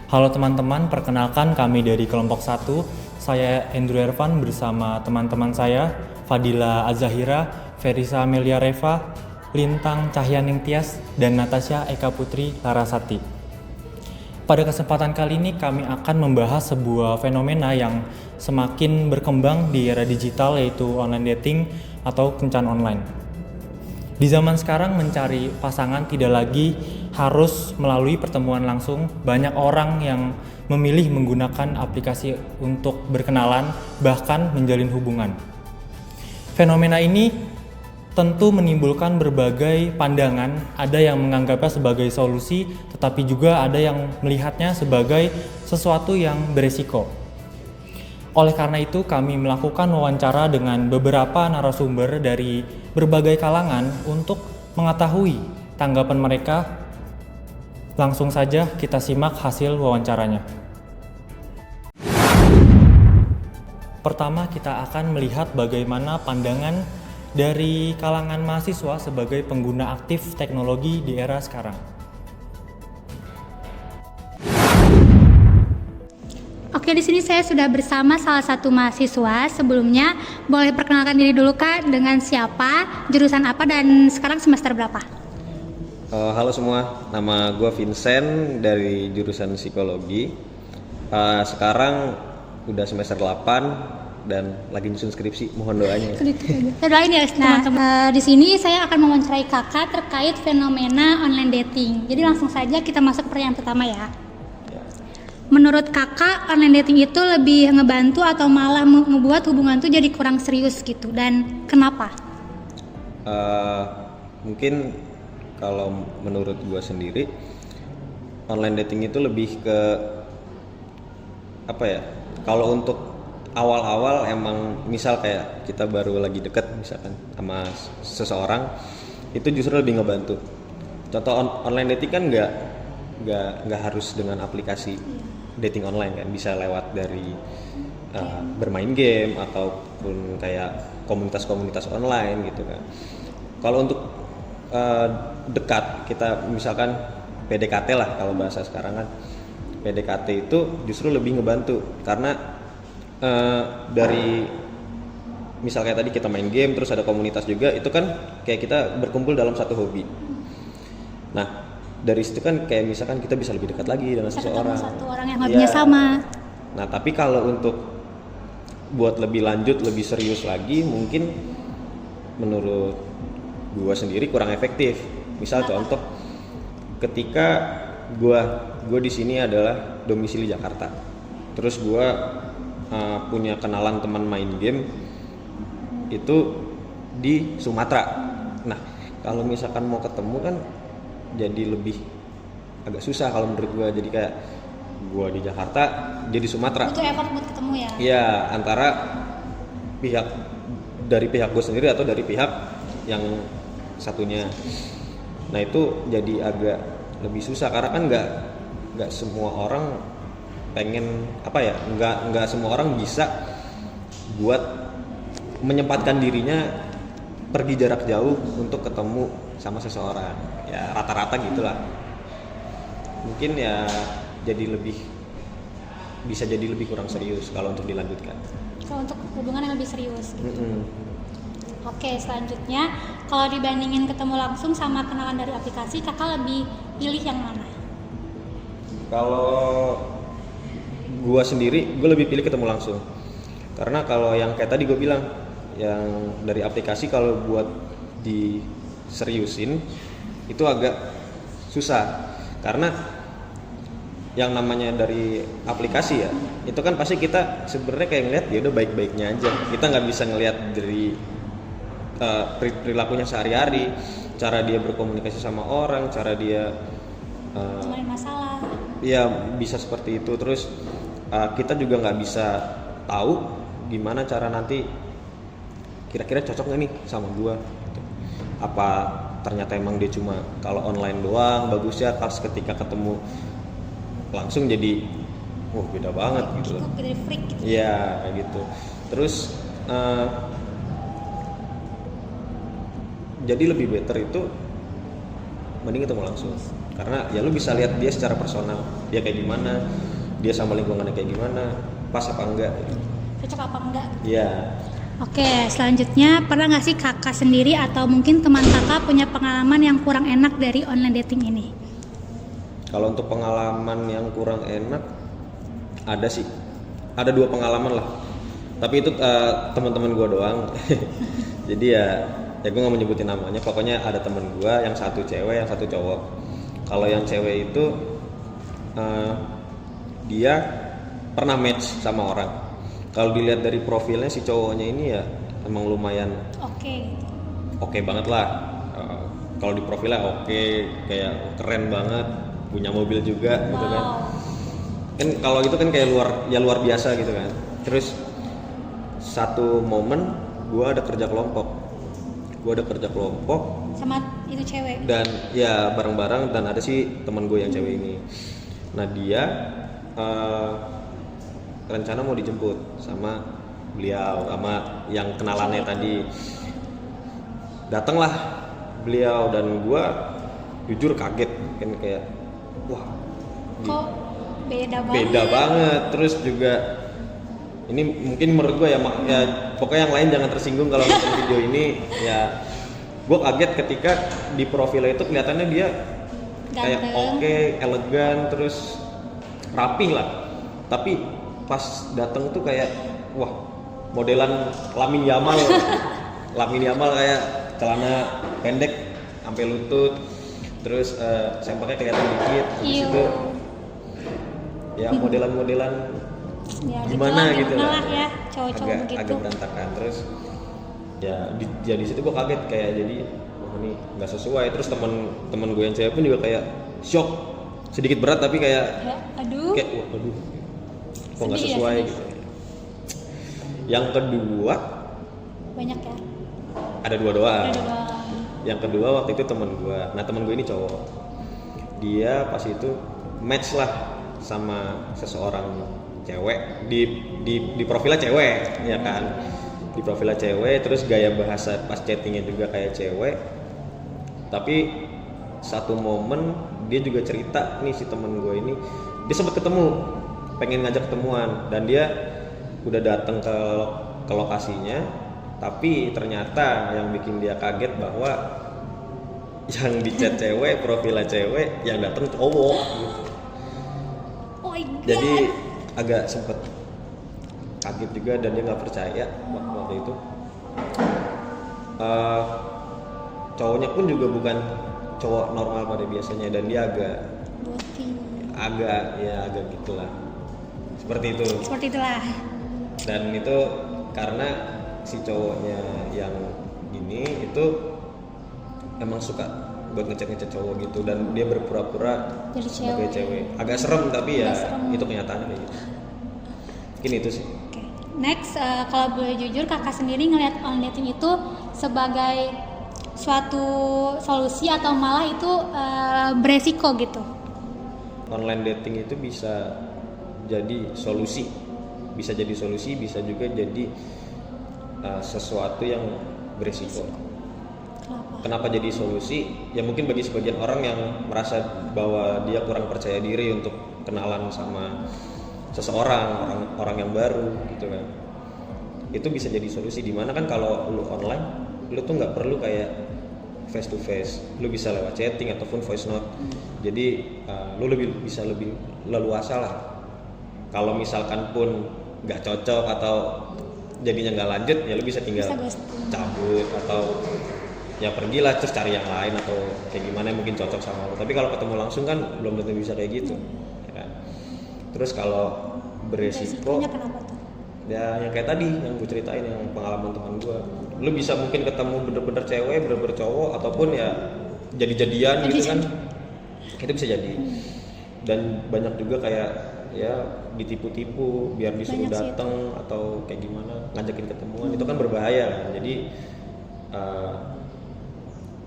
Halo teman-teman, perkenalkan kami dari kelompok 1. Saya Andrew Ervan bersama teman-teman saya, Fadila Azahira, Ferisa Amelia Reva, Lintang Cahyaning Tias, dan Natasha Eka Putri Larasati. Pada kesempatan kali ini kami akan membahas sebuah fenomena yang semakin berkembang di era digital, yaitu online dating atau kencan online. Di zaman sekarang mencari pasangan tidak lagi harus melalui pertemuan langsung. Banyak orang yang memilih menggunakan aplikasi untuk berkenalan, bahkan menjalin hubungan. Fenomena ini tentu menimbulkan berbagai pandangan. Ada yang menganggapnya sebagai solusi, tetapi juga ada yang melihatnya sebagai sesuatu yang beresiko. Oleh karena itu, kami melakukan wawancara dengan beberapa narasumber dari berbagai kalangan untuk mengetahui tanggapan mereka. Langsung saja kita simak hasil wawancaranya. Pertama, kita akan melihat bagaimana pandangan dari kalangan mahasiswa sebagai pengguna aktif teknologi di era sekarang. Oke, di sini saya sudah bersama salah satu mahasiswa. Sebelumnya, boleh perkenalkan diri dulu Kak, dengan siapa, jurusan apa, dan sekarang semester berapa? Halo semua, nama gue Vincent dari jurusan psikologi. Sekarang udah semester 8 dan lagi nyusun skripsi, mohon doanya. Saya doain ya teman-teman. Di sini saya akan mewawancarai kakak terkait fenomena online dating. Jadi langsung saja kita masuk ke pertanyaan pertama ya. Menurut kakak, online dating itu lebih ngebantu atau malah ngebuat hubungan tuh jadi kurang serius gitu, dan kenapa? Mungkin kalau menurut gue sendiri, online dating itu lebih ke apa ya? Kalau untuk awal-awal emang misal kayak kita baru lagi deket misalkan sama seseorang, itu justru lebih ngebantu. Contoh online dating kan nggak harus dengan aplikasi dating online kan, bisa lewat dari bermain game ataupun kayak komunitas-komunitas online gitu kan. Kalau untuk dekat, kita misalkan PDKT lah kalau bahasa sekarang kan, PDKT itu justru lebih ngebantu karena dari misal kayak tadi kita main game terus ada komunitas juga, itu kan kayak kita berkumpul dalam satu hobi. Nah, dari situ kan kayak misalkan kita bisa lebih dekat lagi dengan seseorang. Satu orang yang hobinya sama. Nah, tapi kalau untuk buat lebih lanjut, lebih serius lagi, mungkin menurut gua sendiri kurang efektif. Misal contoh, ketika gua di sini adalah domisili Jakarta. Terus gua punya kenalan teman main game itu di Sumatera. Nah, kalau misalkan mau ketemu kan jadi lebih agak susah kalau menurut gue. Jadi kayak gue di Jakarta, dia di Sumatera. Itu effort buat ketemu ya? Iya, antara dari pihak gue sendiri atau dari pihak yang satunya. Nah, itu jadi agak lebih susah karena kan nggak semua orang pengen nggak semua orang bisa buat menyempatkan dirinya pergi jarak jauh untuk ketemu sama seseorang. Ya rata-rata gitulah. Mungkin ya bisa jadi lebih kurang serius kalau untuk dilanjutkan. Kalau untuk hubungan yang lebih serius gitu. Oke, selanjutnya kalau dibandingin ketemu langsung sama kenalan dari aplikasi, kakak lebih pilih yang mana? Kalau gua sendiri, gue lebih pilih ketemu langsung. Karena kalau yang kayak tadi gue bilang, yang dari aplikasi kalau buat diseriusin itu agak susah. Karena yang namanya dari aplikasi ya, itu kan pasti kita sebenarnya kayak ngeliat dia udah baik-baiknya aja. Kita nggak bisa ngeliat dari perilakunya sehari-hari, cara dia berkomunikasi sama orang, cara dia Cemarin masalah. Iya, bisa seperti itu. Terus kita juga nggak bisa tahu gimana cara nanti kira-kira cocok nggak nih sama gua gitu. Apa ternyata emang dia cuma kalau online doang bagusnya, pas ketika ketemu langsung jadi beda banget gitu. Jadi freak gitu. Iya, kayak gitu. Terus jadi lebih better itu mending ketemu langsung. karena ya lu bisa lihat dia secara personal, dia kayak gimana, dia sama lingkungannya kayak gimana, pas apa enggak. Cocok apa enggak? Iya. Oke, selanjutnya pernah nggak sih kakak sendiri atau mungkin teman kakak punya pengalaman yang kurang enak dari online dating ini? Kalau untuk pengalaman yang kurang enak, ada sih, ada 2 pengalaman lah. Tapi itu teman-teman gue doang. Jadi ya gue nggak mau nyebutin namanya. Pokoknya ada teman gue, yang satu cewek, yang satu cowok. Kalau yang cewek itu dia pernah match sama orang. Kalau dilihat dari profilnya si cowoknya ini ya emang lumayan oke banget lah. Kalau di profilnya oke, kayak keren banget, punya mobil juga gitu kan. Kan kalau itu kan kayak luar biasa gitu kan. Terus satu momen gue ada kerja kelompok Sama itu cewek? dan ya bareng-bareng, dan ada sih teman gue yang cewek ini. Nah dia rencana mau dijemput sama beliau, sama yang kenalannya tadi. Datanglah beliau dan gue jujur kaget kan, kayak wah Kok beda banget. Terus juga ini mungkin menurut gue ya pokoknya yang lain jangan tersinggung kalau nonton video ini. Ya gue kaget ketika di profilnya itu kelihatannya dia kayak oke, elegan, terus rapih lah, tapi pas datang tuh kayak wah modelan Lamin Yamal kayak celana pendek sampai lutut, terus sempaknya kelihatan dikit. Habis itu ya modelan ya, gimana gitu lah ya, cowok-cowok begitu. agak berantakan. Terus ya di situ gue kaget, kayak jadi wah ini nggak sesuai. Terus teman gue yang cewek pun juga kayak shock, sedikit berat tapi kayak kayak waduh kok nggak sesuai ya, gitu. Yang kedua banyak ya, ada 2 doang. Yang kedua waktu itu teman gue, nah teman gue ini cowok, dia pas itu match lah sama seseorang cewek di profilnya cewek ya kan, di profilnya cewek. Terus gaya bahasa pas chattingnya juga kayak cewek. Tapi satu momen dia juga cerita nih, si temen gue ini dia sempat ketemu, pengen ngajak ketemuan, dan dia udah datang ke lokasinya. Tapi ternyata yang bikin dia kaget bahwa yang di chat cewek, profilnya cewek, yang datang cowok gitu. Jadi agak sempet kaget juga, dan dia nggak percaya waktu itu. Cowoknya pun juga bukan cowok normal pada biasanya, dan dia agak gitulah, seperti itulah. Dan itu karena si cowoknya yang ini itu emang suka buat ngecek cowok gitu, dan dia berpura-pura sebagai cewek. Agak serem, tapi ya itu kenyataannya kayak gitu. Mungkin itu sih. Next, kalau boleh jujur, kakak sendiri ngelihat online dating itu sebagai suatu solusi atau malah itu beresiko gitu? Online dating itu bisa jadi solusi, bisa juga jadi sesuatu yang beresiko. Kenapa jadi solusi? Ya mungkin bagi sebagian orang yang merasa bahwa dia kurang percaya diri untuk kenalan sama seseorang, orang yang baru gitu kan. Itu bisa jadi solusi, dimana kan kalau lu online, lu tuh nggak perlu kayak face to face, lu bisa lewat chatting ataupun voice note. Jadi lu bisa lebih leluasa lah. Kalau misalkan pun nggak cocok atau jadinya nggak lanjut, ya lu bisa tinggal cabut atau ya pergilah terus cari yang lain atau kayak gimana yang mungkin cocok sama lu. Tapi kalau ketemu langsung kan belum tentu bisa kayak gitu ya kan? Terus kalau beresiko ya yang kayak tadi yang gue ceritain, yang pengalaman teman gue, lu bisa mungkin ketemu bener-bener cewek, bener-bener cowok, ataupun ya jadi-jadian gitu kan, itu bisa jadi. Dan banyak juga kayak ya ditipu-tipu biar disuruh datang atau kayak gimana, ngajakin ketemuan. Itu kan berbahaya kan. Jadi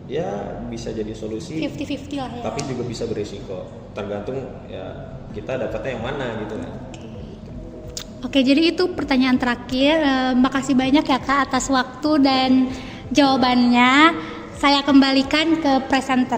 ya bisa jadi solusi 50-50 lah ya, tapi juga bisa beresiko, tergantung ya kita dapatnya yang mana gitu kan. Oke, jadi itu pertanyaan terakhir. Makasih banyak ya Kak atas waktu dan jawabannya. Saya kembalikan ke presenter.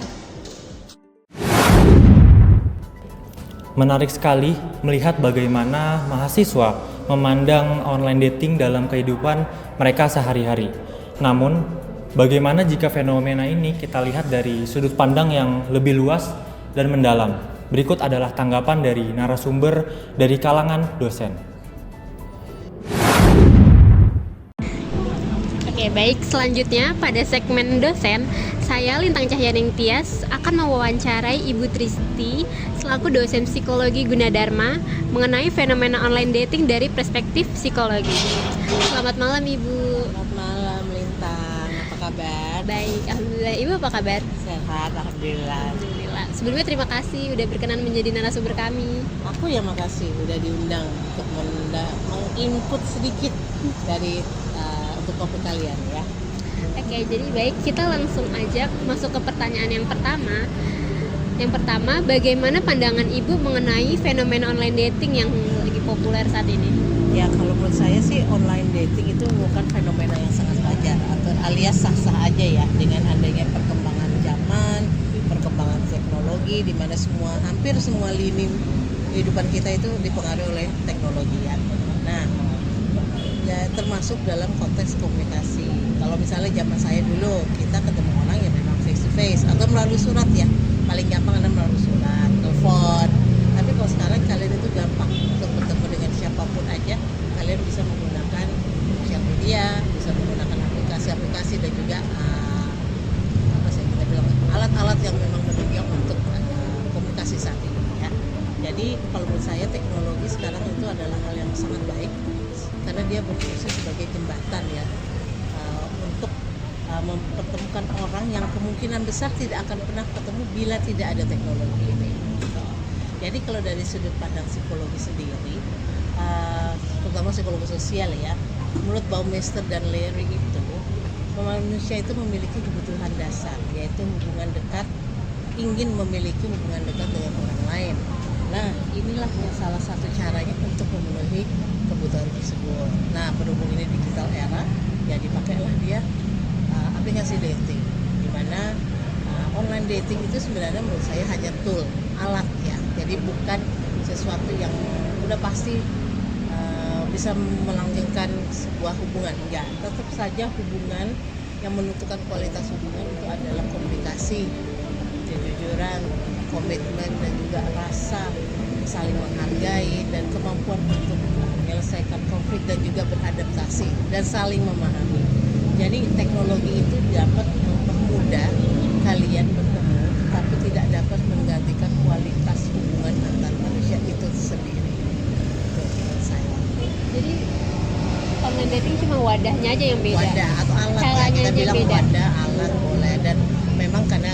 Menarik sekali melihat bagaimana mahasiswa memandang online dating dalam kehidupan mereka sehari-hari. Namun, bagaimana jika fenomena ini kita lihat dari sudut pandang yang lebih luas dan mendalam? Berikut adalah tanggapan dari narasumber dari kalangan dosen. Oke, baik. Selanjutnya pada segmen dosen, saya Lintang Cahyaning Tias akan mewawancarai Ibu Tristi selaku dosen psikologi Gunadarma mengenai fenomena online dating dari perspektif psikologi. Selamat malam Ibu. Selamat malam Lintang, apa kabar? Baik, alhamdulillah. Ibu apa kabar? Sehat, alhamdulillah. Alhamdulillah. Sebelumnya terima kasih udah berkenan menjadi narasumber kami. Aku yang makasih udah diundang untuk menginput sedikit dari untuk topik kalian ya. Oke, jadi baik, kita langsung aja masuk ke pertanyaan yang pertama. Yang pertama, bagaimana pandangan Ibu mengenai fenomena online dating yang lagi populer saat ini? Ya kalau menurut saya sih online dating itu bukan fenomena yang sangat wajar atau alias sah-sah aja ya dengan adanya perkembangan zaman, perkembangan teknologi di mana hampir semua lini kehidupan kita itu dipengaruhi oleh teknologi ya. Nah, ya termasuk dalam konteks komunikasi. Kalau misalnya zaman saya dulu kita ketemu orang ya memang face to face atau melalui surat ya, paling gampang adalah melalui surat, telepon. Tapi kalau sekarang kalian itu gampang untuk bertemu dengan siapapun aja, kalian bisa menggunakan sosial media, bisa menggunakan aplikasi-aplikasi dan juga kita bilang alat-alat yang memang menunjang untuk komunikasi saat ini ya. Jadi kalau menurut saya teknologi sekarang itu adalah hal yang sangat baik karena dia berfungsi sebagai jembatan ya untuk mempertemukan orang yang kemungkinan besar tidak akan pernah ketemu bila tidak ada teknologi ini. Jadi kalau dari sudut pandang psikologi sendiri, terutama psikologi sosial ya, menurut Baumeister dan Leary itu manusia itu memiliki kebutuhan dasar yaitu hubungan dekat, ingin memiliki hubungan dekat dengan orang lain. Nah, inilah yang salah satu caranya untuk memenuhi kebutuhan tersebut. Nah, berhubung ini digital era, ya dipakailah dia aplikasi dating, di mana online dating itu sebenarnya menurut saya hanya tool, alat ya. Jadi bukan sesuatu yang udah pasti bisa melanggengkan sebuah hubungan. Enggak, tetap saja hubungan yang menentukan kualitas hubungan itu adalah komunikasi, kejujuran, komitmen dan juga rasa saling menghargai dan kemampuan untuk menyelesaikan konflik dan juga beradaptasi dan saling memahami. Jadi teknologi itu dapat mempermudah kalian bertemu, tapi tidak dapat menggantikan kualitas hubungan antar manusia itu sendiri. Itu menurut saya. Jadi online dating cuma wadahnya aja yang beda. Wadah atau alat ya, kita bilang beda. Wadah, alat boleh dan memang karena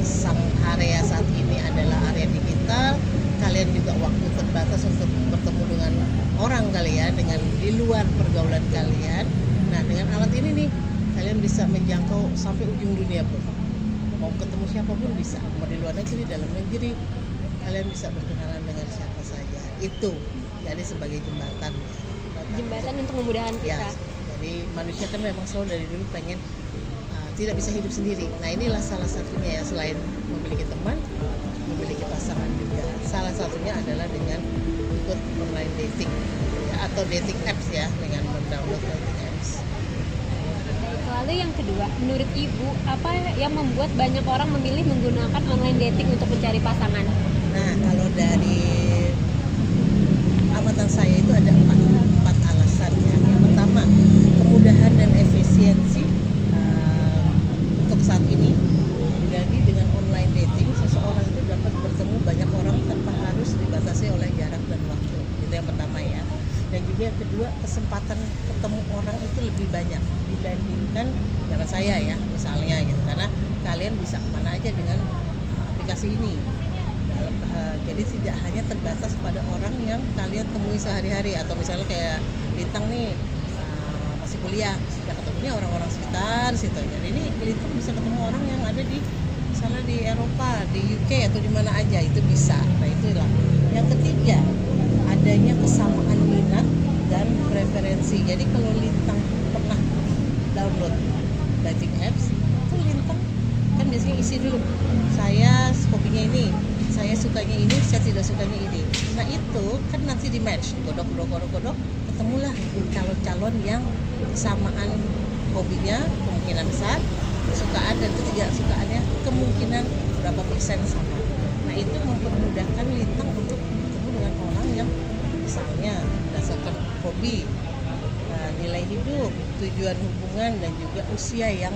sang area saat ini adalah area digital, kalian juga waktu terbatas untuk bertemu dengan orang kalian dengan di luar pergaulan kalian. Nah, dengan alat ini nih kalian bisa menjangkau sampai ujung dunia pun. Mau ketemu siapapun bisa, mau di luar negeri, dalam negeri, kalian bisa berkenalan dengan siapa saja. Itu jadi sebagai jembatan. Jembatan untuk memudahkan kita. Ya, jadi manusia kan memang selalu dari dulu pengen tidak bisa hidup sendiri. Nah, inilah salah satunya ya, selain memiliki teman, memiliki pasangan juga. Salah satunya adalah dengan ikut online dating ya, atau dating apps ya, dengan mendownload dating apps. Lalu yang kedua, menurut Ibu, apa yang membuat banyak orang memilih menggunakan online dating untuk mencari pasangan? Nah, kalau dari amatan saya itu ada empat alasan ya. Yang pertama, kemudahan dan efisiensi untuk saat ini. Jadi dengan online dating, seseorang itu dapat bertemu banyak orang tanpa harus dibatasi oleh jarak dan waktu. Itu yang pertama ya. Dan juga yang kedua, kesempatan ketemu orang itu lebih banyak dibandingkan dengan saya ya, misalnya gitu. Karena kalian bisa kemana aja dengan aplikasi ini. Jadi tidak hanya terbatas pada orang yang kalian temui sehari-hari, atau misalnya kayak Lintang nih masih kuliah, sudah ketemunya orang-orang sekitar situ. Jadi ini Lintang bisa ketemu orang yang ada di misalnya di Eropa, di UK atau di mana aja, itu bisa. Nah, itulah. Yang ketiga, adanya kesamaan minat dan preferensi. Jadi kalau Lintang pernah download dating apps, itu Lintang kan biasanya isi dulu, saya hobinya ini, saya sukanya ini, saya tidak sukanya ini. Nah itu kan nanti di match, godok, ketemulah calon-calon yang kesamaan hobinya, kemungkinan besar, kesukaan dan ketidaksukaannya kemungkinan berapa persen sama. Nah itu mempermudahkan Lintang untuk bertemu dengan orang yang misalnya berdasarkan hobi, nilai hidup, tujuan hubungan, dan juga usia yang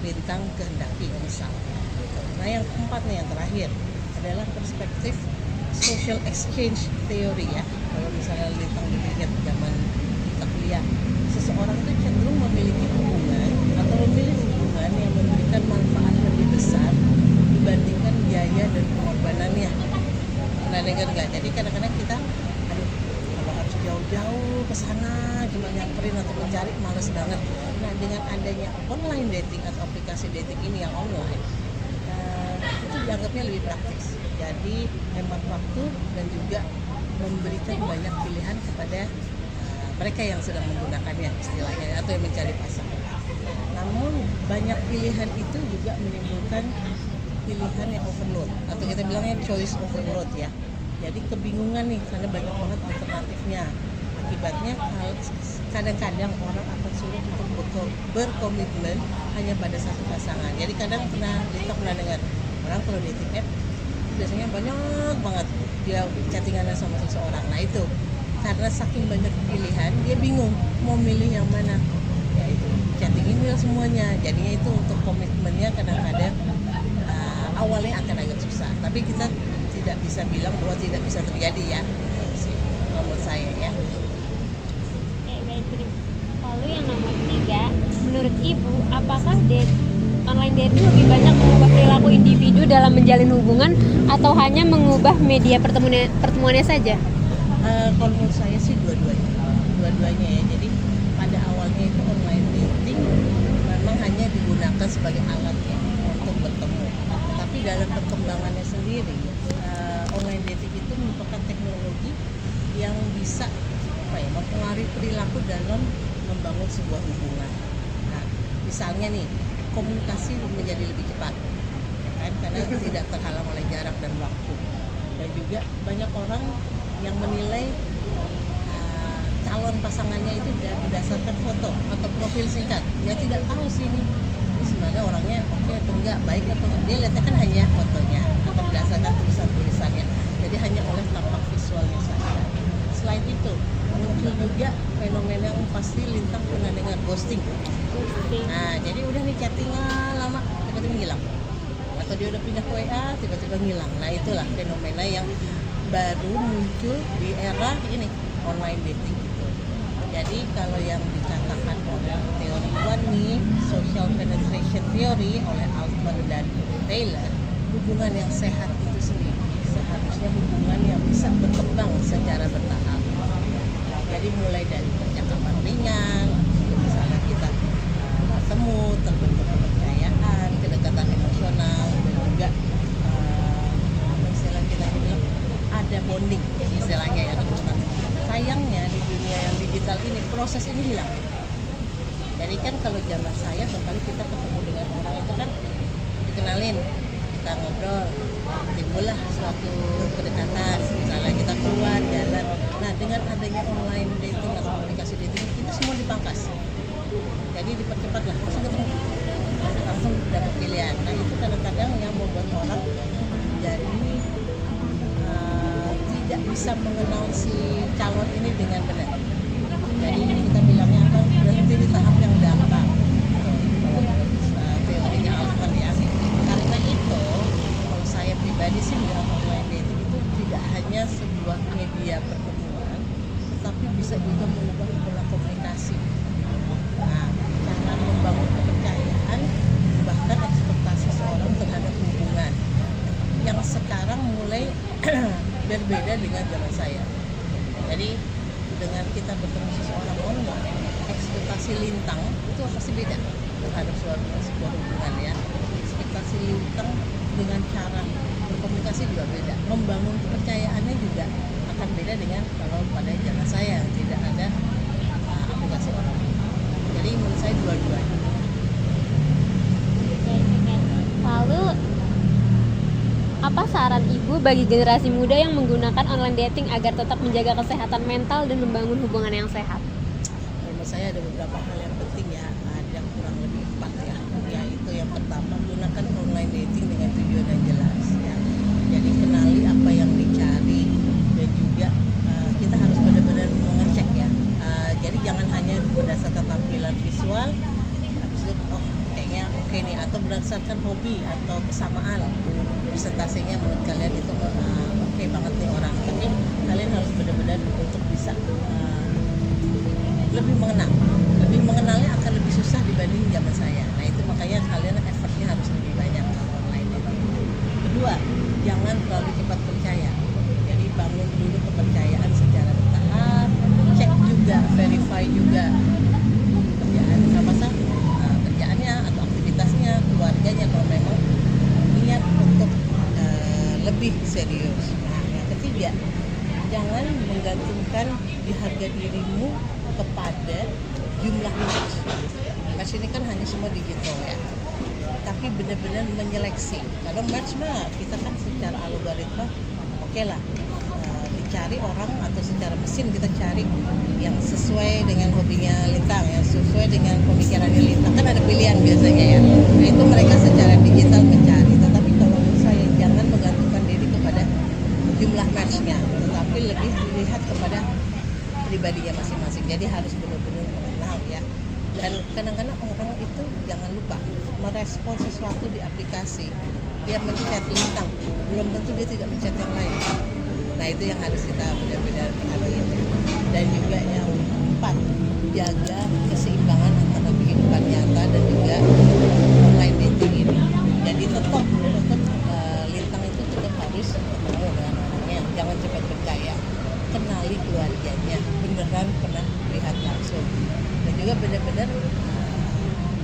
Lintang kehendaki misalnya. Nah yang keempat nih, yang terakhir adalah perspektif social exchange theory ya. Kalau misalnya Lintang dilihat zaman kita kuliah, seseorang itu cenderung memiliki hubungan atau memilih hubungan yang memberikan manfaat lebih besar dibandingkan biaya dan pengorbanannya. Nah dengar nggak? Jadi kadang-kadang kita, aduh kalau harus jauh-jauh ke sana cuma nyamperin atau mencari, males banget. Nah dengan adanya online dating atau aplikasi dating ini yang online, itu dianggapnya lebih praktis. Jadi hemat waktu dan juga memberikan banyak pilihan kepada mereka yang sedang menggunakannya istilahnya atau yang mencari pasangan. Namun banyak pilihan itu juga menimbulkan pilihan yang overload atau kita bilangnya choice overload ya. Jadi kebingungan nih karena banyak banget alternatifnya. Akibatnya kadang-kadang orang akan sulit untuk berkomitmen hanya pada satu pasangan. Jadi kadang kita pernah dengar orang kalau dating app biasanya banyak banget dia chattingannya sama seseorang. Nah itu karena saking banyak pilihan dia bingung mau milih yang mana. Ya itu chattingin dia semuanya. Jadinya itu untuk komitmennya kadang-kadang awalnya akan agak susah. Tapi kita tidak bisa bilang bahwa tidak bisa terjadi ya. Menurut saya ya. Lalu yang nomor 3, menurut Ibu, apakah online dating lebih banyak mengubah perilaku individu dalam menjalin hubungan atau hanya mengubah media pertemuannya saja? Kalau menurut saya sih dua-duanya ya. Jadi pada awalnya itu online dating memang hanya digunakan sebagai alat ya untuk bertemu. Tapi dalam perkembangannya sendiri, online dating itu merupakan teknologi yang bisa mempengaruhi perilaku dalam membangun sebuah hubungan. Nah, misalnya nih, komunikasi menjadi lebih cepat, ya kan? Karena tidak terhalang oleh jarak dan waktu. Dan juga banyak orang yang menilai calon pasangannya itu berdasarkan foto atau profil singkat. Dia tidak tahu sih ini sebenarnya orangnya oke atau enggak, baik atau enggak. Dia lihatnya kan hanya fotonya atau berdasarkan tulisan-tulisannya. Jadi hanya oleh tampak visualnya saja. Selain itu, muncul juga fenomena yang pasti Lintang pernah dengar, ghosting. Nah, jadi udah nih chattingan lama, tiba-tiba hilang. Atau dia udah pindah ke WA, tiba-tiba hilang. Nah, itulah fenomena yang baru muncul di era ini, online dating gitu. Jadi kalau yang dikatakan oleh teori nih, social penetration theory oleh Altman dan Taylor, hubungan yang sehat itu sendiri seharusnya hubungan yang bisa berkembang secara bertahap. Jadi mulai dari percakapan ringan, misalnya kita bertemu, terbentuk kepercayaan, kedekatan emosional, dan juga istilah kita bilang ada bonding istilahnya ya teman-teman. Sayangnya di dunia yang digital ini proses ini hilang. Jadi kan kalau zaman saya sekali kita ketemu dengan orang itu kan dikenalin, kita ngobrol, timbullah suatu kedekatan, misalnya kita keluar jalan. Nah dengan adanya online dating atau komunikasi dating itu semua dipangkas. Jadi dipercepatlah, langsung ketemu, langsung dapat pilihan. Nah itu kadang-kadang yang membuat orang jadi tidak bisa mengenal si calon ini dengan benar. Jadi kita bilangnya apa? Berhenti di tahap yang gampang. Teorinya Altman ya. Karena itu, kalau saya pribadi sih bilang online dating itu tidak hanya sebuah media pertemuan, tetapi bisa juga mengubah pola komunikasi. Nah, cara membangun kepercayaan, bahkan ekspektasi seorang terhadap hubungan yang sekarang mulai berbeda dengan zaman saya. Jadi dengan kita bertemu seseorang online, ekspektasi Lintang itu pasti beda terhadap sebuah hubungan ya. Ekspektasi Lintang dengan cara berkomunikasi juga beda. Membangun kepercayaannya juga akan beda dengan kalau pada zaman saya tidak ada aplikasi online. Jadi menurut saya dua-duanya. Lalu Apa saran Ibu bagi generasi muda yang menggunakan online dating agar tetap menjaga kesehatan mental dan membangun hubungan yang sehat? Menurut saya ada beberapa hal yang penting ya, ada kurang lebih 4 ya. Yaitu yang pertama, gunakan online dating dengan tujuan yang jelas ya. Jadi kenali apa yang dicari dan juga kita harus benar-benar mengecek ya. Jadi jangan hanya berdasarkan tampilan visual, habis itu oh kayaknya oke nih, atau berdasarkan hobi atau kesamaan presentasinya menurut kalian itu oke banget nih orang. Tapi kalian harus benar-benar untuk bisa lebih mengenalnya akan lebih susah dibanding zaman saya. Nah itu makanya kalian effortnya harus lebih banyak kalau online dating. Kedua, jangan terlalu cepat percaya. Jadi bangun dulu kepercayaan secara bertahap, cek juga, verify juga kerjaan kerjaannya atau aktivitasnya, keluarganya kalau memang niat untuk lebih serius. Nah, yang ketiga, jangan menggantungkan di harga dirimu kepada jumlah match. Match ini kan hanya semua digital ya, tapi benar-benar menyeleksi. Kalau match mah kita kan secara algoritma oke lah, dicari orang atau secara mesin kita cari yang sesuai dengan hobinya Lintang, yang sesuai dengan pemikirannya Lintang, kan ada pilihan biasanya ya. Nah itu mereka secara digital mencari, tetapi kalau menurut saya jangan menggantungkan diri kepada jumlah matchnya, tetapi lebih dilihat kepada pribadinya masing-masing. Jadi harus benar-benar mengenal ya. Dan kadang-kadang orang itu jangan lupa merespon sesuatu di aplikasi. Dia menchat Lintang, belum tentu dia tidak menchat yang lain. Nah itu yang harus kita benar-benar perhatiin. Dan juga yang 4, jaga keseimbangan antara kehidupan nyata dan juga online dating ini. Jadi tetap Lintang itu tetap harus ketemu dengan orangnya, jangan cepat percaya. Kenali keluarganya, beneran pernah lihat langsung, dan juga benar-benar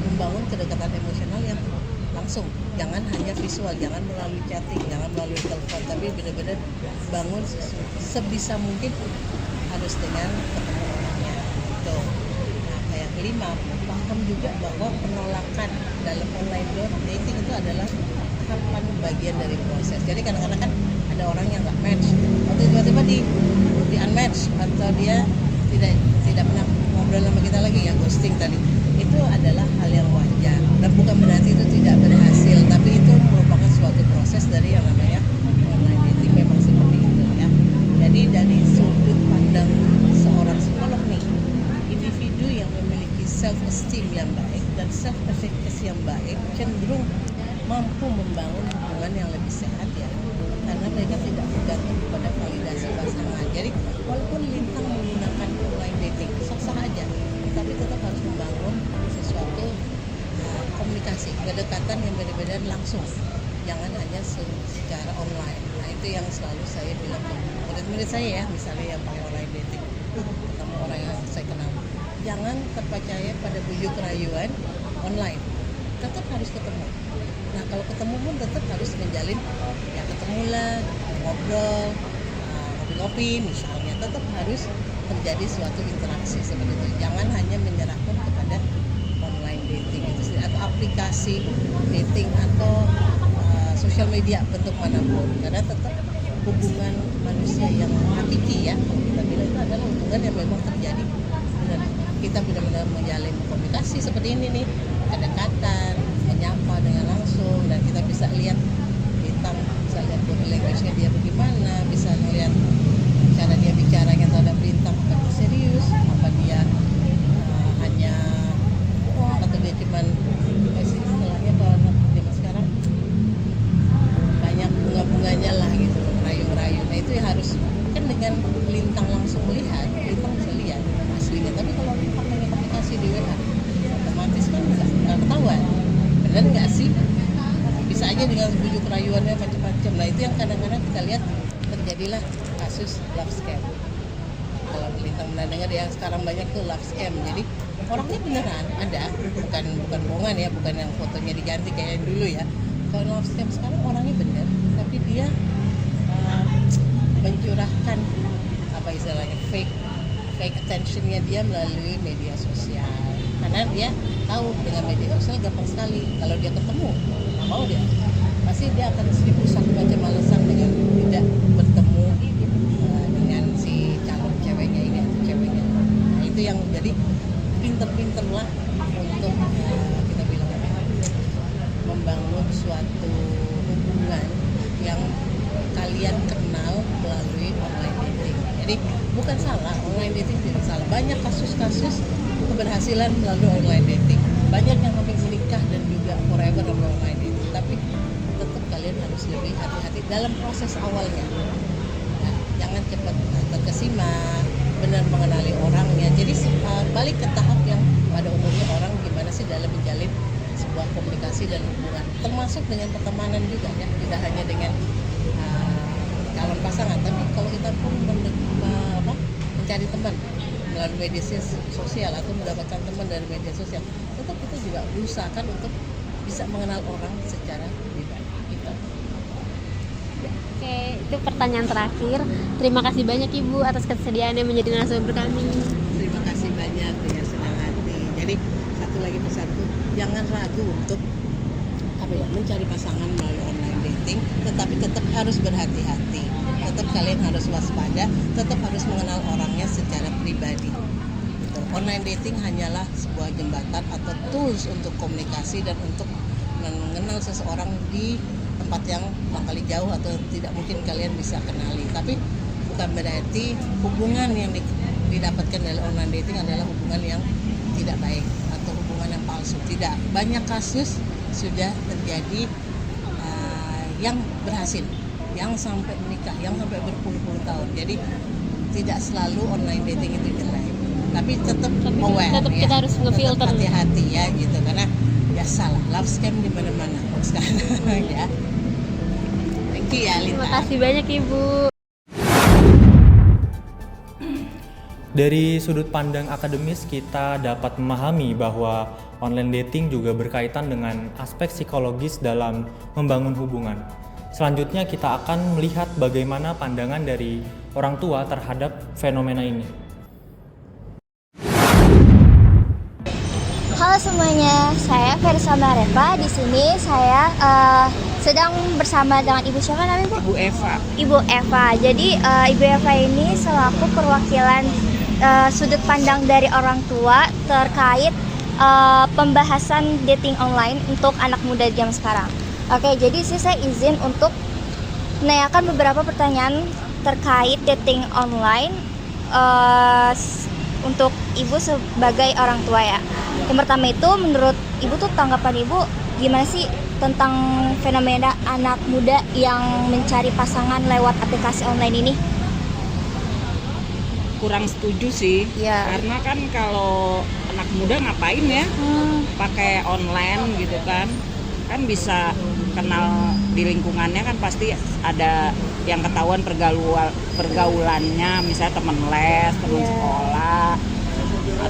membangun kedekatan emosional yang langsung. Jangan hanya visual, jangan melalui chatting, jangan melalui telepon, tapi benar-benar bangun sebisa mungkin harus dengan ketemu orangnya. Gitu. Nah, kayak kelima, paham juga bahwa penolakan dalam online dating itu adalah tahapan bagian dari proses. Jadi kadang-kadang kan ada orang yang nggak match, atau tiba-tiba di unmatch, atau dia tidak pernah ngobrol sama kita lagi ya, ghosting tadi. Itu adalah hal yang wajar dan bukan berarti itu tidak berhasil, tapi itu merupakan suatu proses dari yang namanya online dating, memang seperti itu ya. Jadi dari sudut pandang seorang psikolog nih, individu yang memiliki self esteem yang baik dan self efficacy yang baik cenderung mampu membangun hubungan yang lebih sehat ya, karena mereka tidak bergantung kepada validasi pasangan. Jadi walaupun Lintang menggunakan online dating sah-sah aja, tapi tetap harus membangun sesuatu komunikasi, kedekatan yang benar-benar langsung, jangan hanya secara online. Nah itu yang selalu saya bilang ke murid-murid saya ya, misalnya yang pakai online dating, ketemu orang yang saya kenal, jangan terpercaya pada bujuk rayuan online, tetap harus ketemu. Nah kalau ketemu pun tetap harus menjalin ya, ketemulah, ngobrol, ngopi-ngopi misalnya, tetap harus terjadi suatu interaksi seperti itu. Jangan hanya menyerahkan kepada online dating itu sendiri, atau aplikasi dating, atau sosial media bentuk manapun, karena tetap hubungan manusia yang hakiki ya, kita bilang itu adalah hubungan yang memang terjadi benar. Kita benar-benar menjalin komunikasi seperti ini nih, kedekatan, menyapa dengan langsung, dan kita bisa lihat Lintang, bisa lihat body language-nya dia bagaimana, bisa melihat cara dia bicaranya terhadap Lintang, apa dia serius, apa dia hanya atau dia cuman istilahnya kalau zaman sekarang banyak bunga-bunganya lah gitu, rayu-rayu. Nah itu yang harus kan dengan Lintang langsung melihat, Lintang bisa lihat aslinya. Tapi kalau pakai aplikasi di WA, otomatis kan nggak ketahuan, benar nggak sih? Bisa aja dengan bujuk rayuannya macam-macam. Nah itu yang kadang-kadang kita lihat terjadilah kasus love scam. Kalau Lintang pernah dengar yang sekarang banyak tuh love scam. Jadi orangnya beneran ada, bukan bohongan ya, bukan yang fotonya diganti kayak yang dulu ya. Kalau love scam sekarang orangnya bener, tapi dia mencurahkan apa istilahnya fake attentionnya dia melalui media sosial. Karena dia tahu dengan media sosial gampang sekali, kalau dia ketemu nggak mau dia pasti dia akan 1001 macam alasan dengan tidak bertemu dengan si calon ceweknya ini atau ceweknya. Nah, itu yang jadi pinter-pinterlah untuk kita bilang apa, membangun suatu hubungan yang kalian kenal melalui online dating. Jadi bukan salah, online dating tidak salah. Banyak kasus-kasus keberhasilan melalui online dating. Banyak yang sampai menikah dan juga forever melalui online dating. Tapi tetap kalian harus lebih hati-hati dalam proses awalnya. Nah, jangan cepat terkesima, benar mengenali orangnya. Jadi balik ke tahap yang pada umumnya orang gimana sih dalam menjalin sebuah komunikasi dan hubungan, termasuk dengan pertemanan juga ya, tidak hanya dengan calon pasangan, tapi kalau kita pun mencari teman melalui media sosial atau mendapatkan teman dari media sosial, tetap kita juga berusahakan untuk bisa mengenal orang secara pribadi gitu. Oke, itu pertanyaan terakhir. Terima kasih banyak Ibu atas kesediaannya menjadi narasumber kami. Terima kasih banyak dengan senang hati. Jadi satu lagi persatu, jangan ragu untuk mencari pasangan melalui online dating, tetapi tetap harus berhati-hati. Tetap kalian harus waspada, tetap harus mengenal orangnya secara pribadi. Gitu. Online dating hanyalah sebuah jembatan atau tools untuk komunikasi dan untuk mengenal seseorang di tempat yang barangkali jauh atau tidak mungkin kalian bisa kenali. Tapi bukan berarti hubungan yang didapatkan dari online dating adalah hubungan yang tidak baik atau hubungan yang palsu. Tidak, banyak kasus sudah terjadi yang berhasil, yang sampai menikah, yang sampai berpuluh-puluh tahun. Jadi tidak selalu online dating itu jelek, tapi tetap aware, tetap ya. kita harus ngefilter, tetap hati-hati ya gitu, karena biasalah love scam di mana-mana sekarang ya. Thank you ya Lita. Terima kasih banyak Ibu. Dari sudut pandang akademis, kita dapat memahami bahwa online dating juga berkaitan dengan aspek psikologis dalam membangun hubungan. Selanjutnya kita akan melihat bagaimana pandangan dari orang tua terhadap fenomena ini. Halo semuanya, saya Verisa Melireva. Di sini saya sedang bersama dengan Ibu siapa namanya Bu? Bu Eva. Ibu Eva. Jadi Ibu Eva ini selaku perwakilan sudut pandang dari orang tua terkait pembahasan dating online untuk anak muda zaman sekarang. Oke, jadi saya izin untuk menanyakan beberapa pertanyaan terkait dating online untuk Ibu sebagai orang tua ya. Yang pertama itu, menurut Ibu tuh tanggapan Ibu gimana sih tentang fenomena anak muda yang mencari pasangan lewat aplikasi online ini? Kurang setuju sih, Ya. karena kan kalau anak muda ngapain ya pakai online gitu kan bisa kenal di lingkungannya, kan pasti ada yang ketahuan pergaulannya, misalnya teman les, teman sekolah,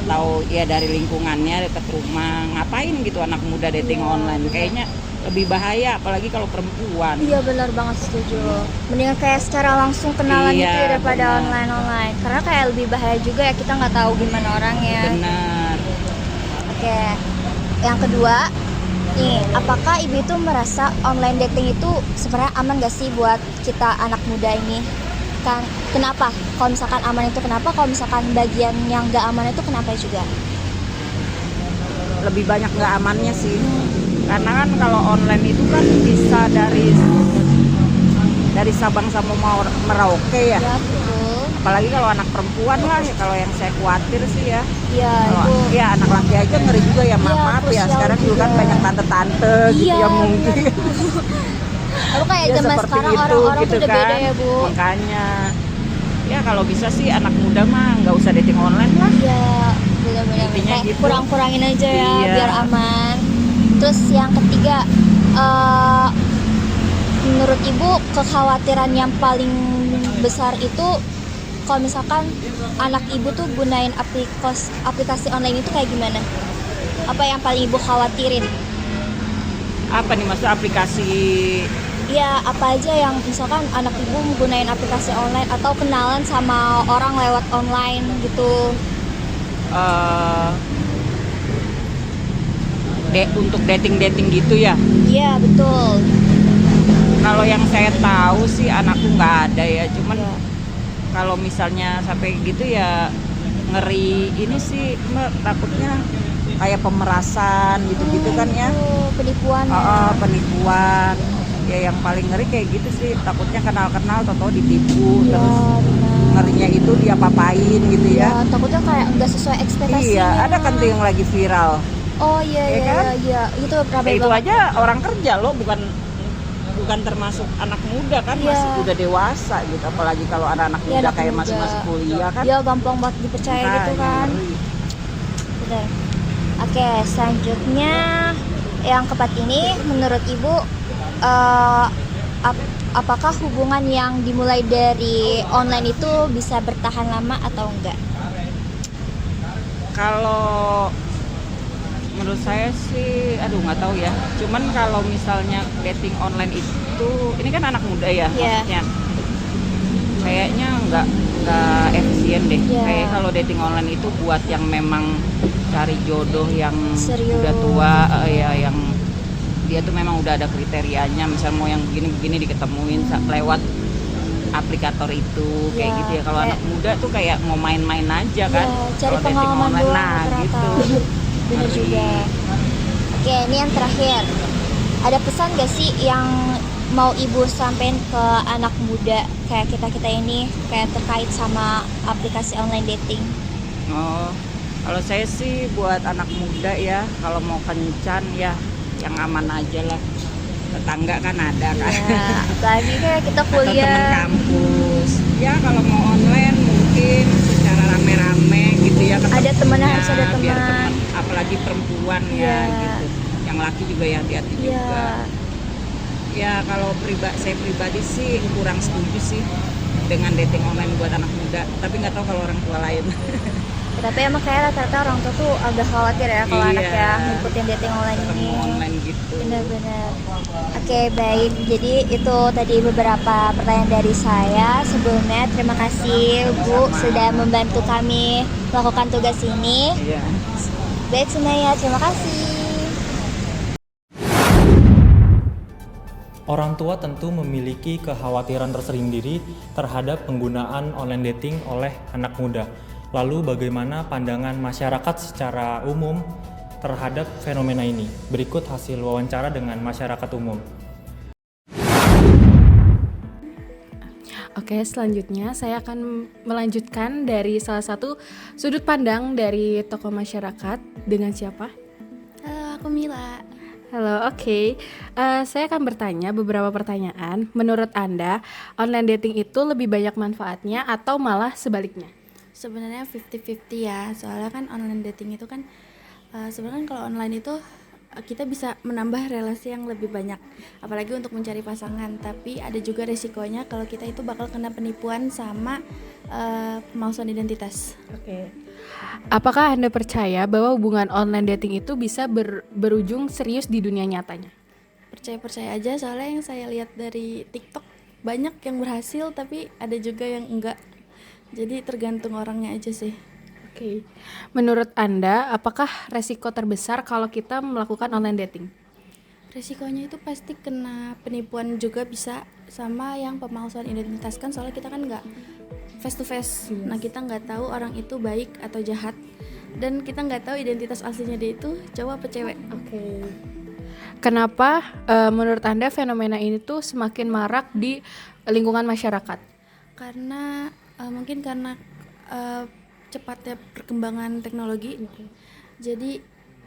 atau ya dari lingkungannya dekat rumah. Ngapain gitu anak muda dating online, kayaknya lebih bahaya, apalagi kalau perempuan. Iya benar banget, setuju. Mendingan kayak secara langsung kenalan Iya, gitu ya daripada benar. online. Karena kayak lebih bahaya juga ya, kita nggak tahu gimana orangnya. Benar. Oke. Yang kedua, nih, apakah Ibu itu merasa online dating itu sebenarnya aman gak sih buat kita anak muda ini? Kan kenapa? Kalau misalkan aman itu kenapa? Kalau misalkan bagian yang gak aman itu kenapa juga? Lebih banyak nggak amannya sih, karena kan kalau online itu kan bisa dari Sabang sampai Merauke ya. Ya betul. Apalagi kalau anak perempuan lah ya, kalau yang saya khawatir sih ya. Iya Kalau itu. ya anak laki aja ngeri juga ya, maaf ya. krusial Sekarang juga kan juga. banyak tante-tante gitu Iya, ya mungkin. Lalu kayak Ya, zaman seperti sekarang itu, orang-orang gitu tuh udah beda kan. ya Bu. Makanya ya kalau bisa sih anak muda mah nggak usah dating online lah. Iya benar-benar. Intinya Kayak gitu. kurang-kurangin aja ya Iya. biar aman. Terus yang ketiga, menurut Ibu kekhawatiran yang paling besar itu kalau misalkan anak Ibu tuh gunain aplikasi online itu kayak gimana? Apa yang paling Ibu khawatirin? Apa nih maksud aplikasi? Ya apa aja yang misalkan anak Ibu menggunain aplikasi online atau kenalan sama orang lewat online gitu. Untuk dating gitu ya. Iya betul. Kalau yang saya tahu sih anakku nggak ada ya, cuman kalau misalnya sampai gitu ya ngeri ini sih, takutnya kayak pemerasan gitu-gitu kan ya. Penipuan ya. Penipuan ya, yang paling ngeri kayak gitu sih, takutnya kenal-kenal tau-tau ditipu, Ya, terus benar. ngerinya itu dia papain gitu ya. Ya, takutnya kayak nggak sesuai ekspektasinya. Iya, ada kan tuh yang lagi viral. Oh iya Ya iya kan? iya, itu ramai Itu banget. aja orang kerja loh, bukan termasuk anak muda kan, Iya. masih udah dewasa gitu, apalagi kalau anak-anak Iya, muda anak kayak muda. masih masuk kuliah kan. Ya gampang banget dipercaya gitu Makanya kan. ngeri. Benar. Oke, selanjutnya yang keempat ini, menurut Ibu apakah hubungan yang dimulai dari online itu bisa bertahan lama atau enggak? Kalau menurut saya sih, aduh nggak tahu ya. Cuman kalau misalnya dating online itu, ini kan anak muda ya, Iya. maksudnya. Kayaknya nggak efisien deh. Iya. Kayak kalau dating online itu buat yang memang cari jodoh yang Serius. udah tua, ya yang dia tuh memang udah ada kriterianya. Misal mau yang begini-begini diketemuin lewat aplikator itu, kayak Iya, gitu ya. Kalau kayak- anak muda tuh kayak mau main-main aja kan. Ya, cari Kalau dating pengalaman online, doang nah ternyata. gitu. Bener Ngeri. juga. Oke, ini yang terakhir. Ada pesan gak sih yang mau Ibu sampein ke anak muda kayak kita ini, kayak terkait sama aplikasi online dating? Oh, kalau saya sih buat anak muda ya, kalau mau kencan ya yang aman aja lah. Tetangga kan ada kan. Ya, apalagi kayak kita Atau teman kuliah. kampus. Ya kalau mau online mungkin secara rame-rame gitu ya. Ada temennya, harus ada biar teman. apalagi perempuan Iya. ya gitu. Yang laki juga ya hati-hati Ya, juga. Ya kalau saya pribadi sih kurang setuju sih dengan dating online buat anak muda. Tapi nggak tahu kalau orang tua lain. tapi emang kayak rata-rata orang tua tuh agak khawatir ya kalau Iya. anaknya ngikutin dating online ini. Ketemu online gitu. Benar-benar. Oke, baik. Jadi itu tadi beberapa pertanyaan dari saya. Sebelumnya terima kasih Bu sudah membantu kami melakukan tugas ini. Iya. Baik Sunaya, terima kasih. Orang tua tentu memiliki kekhawatiran tersendiri terhadap penggunaan online dating oleh anak muda. Lalu bagaimana pandangan masyarakat secara umum terhadap fenomena ini? Berikut hasil wawancara dengan masyarakat umum. Oke, selanjutnya saya akan melanjutkan dari salah satu sudut pandang dari tokoh masyarakat. Dengan siapa? Halo, aku Mila. Halo, oke. Saya akan bertanya beberapa pertanyaan. Menurut Anda, online dating itu lebih banyak manfaatnya atau malah sebaliknya? Sebenarnya 50-50 ya, soalnya kan online dating itu kan sebenarnya kalau online itu kita bisa menambah relasi yang lebih banyak, apalagi untuk mencari pasangan. Tapi ada juga resikonya kalau kita itu bakal kena penipuan sama pemalsuan identitas. Oke. Apakah Anda percaya bahwa hubungan online dating itu bisa berujung serius di dunia nyatanya? Percaya aja, soalnya yang saya lihat dari TikTok banyak yang berhasil, tapi ada juga yang enggak. Jadi tergantung orangnya aja sih. Oke. Menurut Anda, apakah resiko terbesar kalau kita melakukan online dating? Resikonya itu pasti kena penipuan juga bisa, sama yang pemalsuan identitas kan, soalnya kita kan nggak face to face. Nah, kita nggak tahu orang itu baik atau jahat, dan kita nggak tahu identitas aslinya dia itu cowok apa cewek. Oke. Kenapa menurut Anda fenomena ini tuh semakin marak di lingkungan masyarakat? Karena mungkin karena cepatnya perkembangan teknologi. Jadi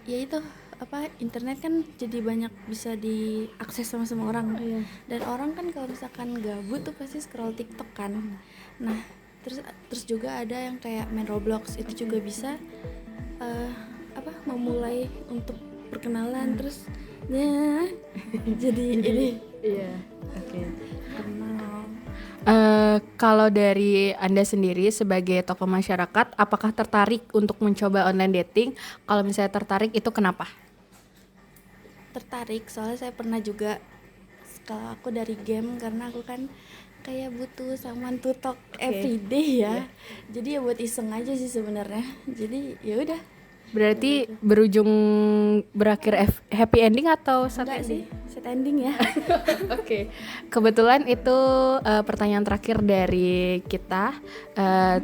ya itu internet kan jadi banyak bisa diakses sama semua orang. Dan orang kan kalau misalkan gabut tuh pasti scroll TikTok kan. Nah, terus juga ada yang kayak main Roblox, itu juga bisa memulai untuk perkenalan, terus jadi ini kenal. Kalau dari Anda sendiri sebagai tokoh masyarakat, apakah tertarik untuk mencoba online dating? Kalau misalnya tertarik, itu kenapa? Tertarik soalnya saya pernah juga, kalau aku dari game, karena aku kan kayak butuh someone to talk everyday ya. Jadi ya buat iseng aja sih sebenarnya. Jadi ya udah. Berarti berujung berakhir happy ending atau sad Enggak ending? sih, set ending ya. Oke, kebetulan itu pertanyaan terakhir dari kita.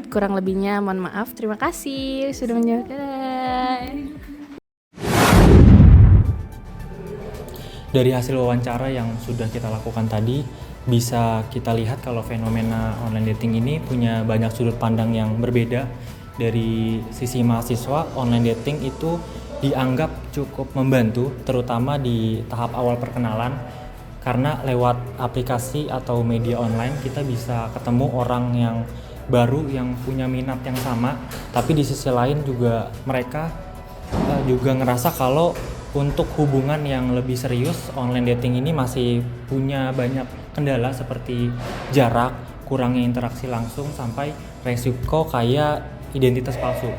Kurang lebihnya mohon maaf. Terima kasih sudah menjawab. Dari hasil wawancara yang sudah kita lakukan tadi, bisa kita lihat kalau fenomena online dating ini punya banyak sudut pandang yang berbeda. Dari sisi mahasiswa, online dating itu dianggap cukup membantu, terutama di tahap awal perkenalan, karena lewat aplikasi atau media online kita bisa ketemu orang yang baru yang punya minat yang sama, tapi di sisi lain juga mereka juga ngerasa kalau untuk hubungan yang lebih serius, online dating ini masih punya banyak kendala seperti jarak, kurangnya interaksi langsung, sampai resiko kayak identitas palsu.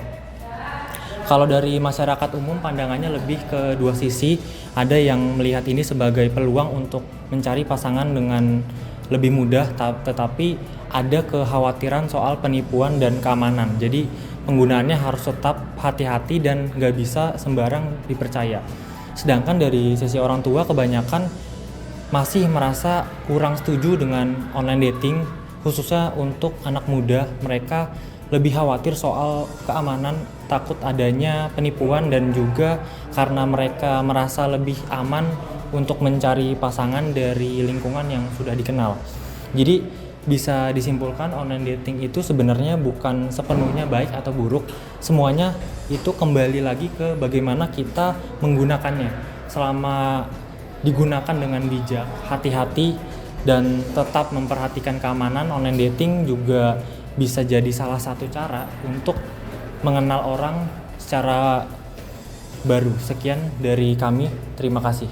Kalau dari masyarakat umum pandangannya lebih ke dua sisi. Ada yang melihat ini sebagai peluang untuk mencari pasangan dengan lebih mudah, tetapi ada kekhawatiran soal penipuan dan keamanan. Jadi penggunaannya harus tetap hati-hati dan nggak bisa sembarang dipercaya. Sedangkan dari sisi orang tua kebanyakan masih merasa kurang setuju dengan online dating, khususnya untuk anak muda. Mereka lebih khawatir soal keamanan, takut adanya penipuan, dan juga karena mereka merasa lebih aman untuk mencari pasangan dari lingkungan yang sudah dikenal. Jadi bisa disimpulkan online dating itu sebenarnya bukan sepenuhnya baik atau buruk. Semuanya itu kembali lagi ke bagaimana kita menggunakannya. Selama digunakan dengan bijak, hati-hati, dan tetap memperhatikan keamanan, online dating juga bisa jadi salah satu cara untuk mengenal orang secara baru. Sekian dari kami, terima kasih.